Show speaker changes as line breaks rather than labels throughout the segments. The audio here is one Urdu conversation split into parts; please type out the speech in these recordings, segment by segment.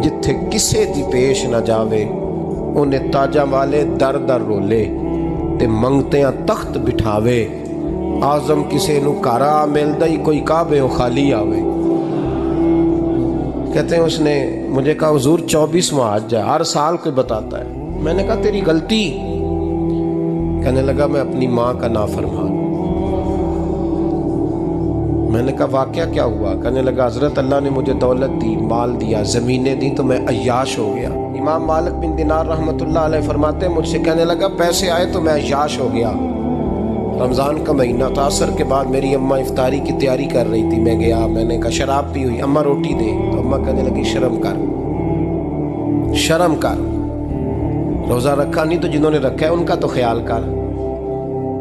جتھے کسے دی پیش نہ جاوے انہیں تاجاں والے در در رولے تے منگتیاں تخت بٹھاوے آزم کسے نو کارا ملدا ہی کوئی کعبے و خالی آوے۔ کہتے ہیں اس نے مجھے کہا حضور 24واں حج ہے، ہر سال کوئی بتاتا ہے۔ میں نے کہا تیری غلطی؟ کہنے لگا میں اپنی ماں کا نافرمان۔ میں نے کہا واقعہ کیا ہوا؟ کہنے لگا حضرت اللہ نے مجھے دولت دی، مال دیا، زمینیں دی تو میں عیاش ہو گیا۔ امام مالک بن دینار رحمۃ اللہ علیہ فرماتے ہیں مجھ سے کہنے لگا پیسے آئے تو میں عیاش ہو گیا۔ رمضان کا مہینہ تھا، عصر کے بعد میری اماں افطاری کی تیاری کر رہی تھی، میں گیا، میں نے کہا شراب پی ہوئی، اماں روٹی دے، تو اماں کہنے لگی شرم کر، شرم کر، روزہ رکھا نہیں تو جنہوں نے رکھا ہے ان کا تو خیال کر۔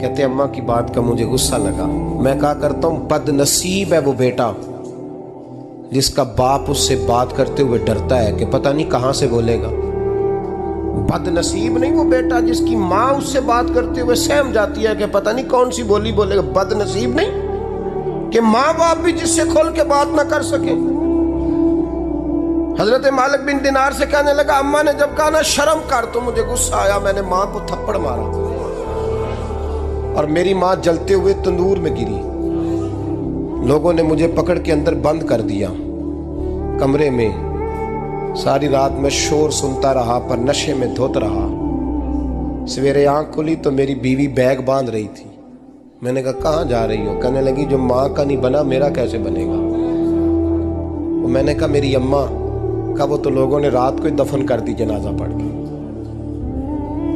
کہتے ہیں اماں کی بات کا مجھے غصہ لگا، میں کہا کرتا ہوں بد نصیب ہے وہ بیٹا جس کا باپ اس سے بات کرتے ہوئے ڈرتا ہے کہ پتہ نہیں کہاں سے بولے گا۔ بد نصیب نہیں وہ بیٹا جس کی ماں اس سے بات کرتے ہوئے سہم جاتی ہے کہ پتہ نہیں کون سی بولی بولے گا۔ بد نصیب نہیں کہ ماں باپ بھی جس سے کھول کے بات نہ کر سکے۔ حضرت مالک بن دینار سے کہنے لگا اماں نے جب کہا نا شرم کر تو مجھے غصہ آیا، میں نے ماں کو تھپڑ مارا اور میری ماں جلتے ہوئے تندور میں گری۔ لوگوں نے مجھے پکڑ کے اندر بند کر دیا کمرے میں، ساری رات میں شور سنتا رہا پر نشے میں دھوت رہا۔ سویرے آنکھ کھلی تو میری بیوی بیگ باندھ رہی تھی۔ میں نے کہا کہاں جا رہی ہو؟ کہنے لگی جو ماں کا نہیں بنا میرا کیسے بنے گا؟ میں نے کہا میری اماں کا وہ تو لوگوں نے رات کو ہی دفن کر دی جنازہ پڑھ کے۔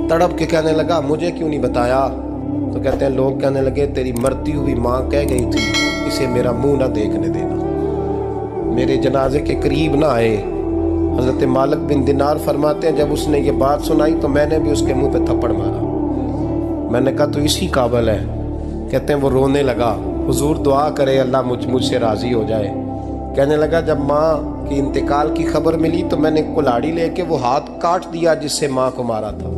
تڑپ کے کہنے لگا مجھے کیوں نہیں بتایا؟ تو کہتے ہیں لوگ کہنے لگے تیری مرتی ہوئی ماں کہہ گئی تھی اسے میرا منہ نہ دیکھنے دینا، میرے جنازے کے قریب نہ آئے۔ حضرت مالک بن دینار فرماتے ہیں جب اس نے یہ بات سنائی تو میں نے بھی اس کے منہ پہ تھپڑ مارا۔ میں نے کہا تو اسی قابل ہے۔ کہتے ہیں وہ رونے لگا، حضور دعا کرے اللہ مجھ سے راضی ہو جائے۔ کہنے لگا جب ماں کی انتقال کی خبر ملی تو میں نے کلاڑی لے کے وہ ہاتھ کاٹ دیا جس سے ماں کو مارا تھا۔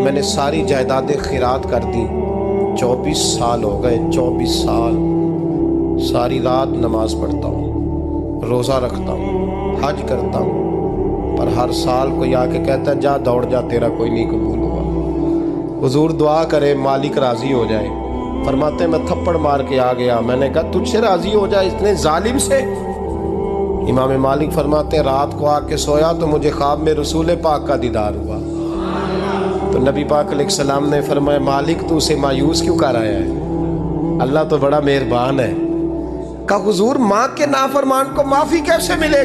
میں نے ساری جائیدادیں خیرات کر دی۔ 24 سال ہو گئے، 24 سال ساری رات نماز پڑھتا ہوں، روزہ رکھتا ہوں، حج کرتا ہوں، پر ہر سال کوئی آ کے کہتا ہے جا دوڑ جا تیرا کوئی نہیں قبول ہوا۔ حضور دعا کرے مالک راضی ہو جائے۔ فرماتے میں تھپڑ مار کے آ گیا، میں نے کہا تجھ سے راضی ہو جائے اتنے ظالم سے؟ امام مالک فرماتے ہیں رات کو آ کے سویا تو مجھے خواب میں رسول پاک کا دیدار ہوا۔ تو نبی پاک علیہ السلام نے فرمایا مالک تو اسے مایوس کیوں کر آیا ہے؟ اللہ تو بڑا مہربان ہے۔ کہا حضور ماں کے نافرمان کو معافی کیسے ملے؟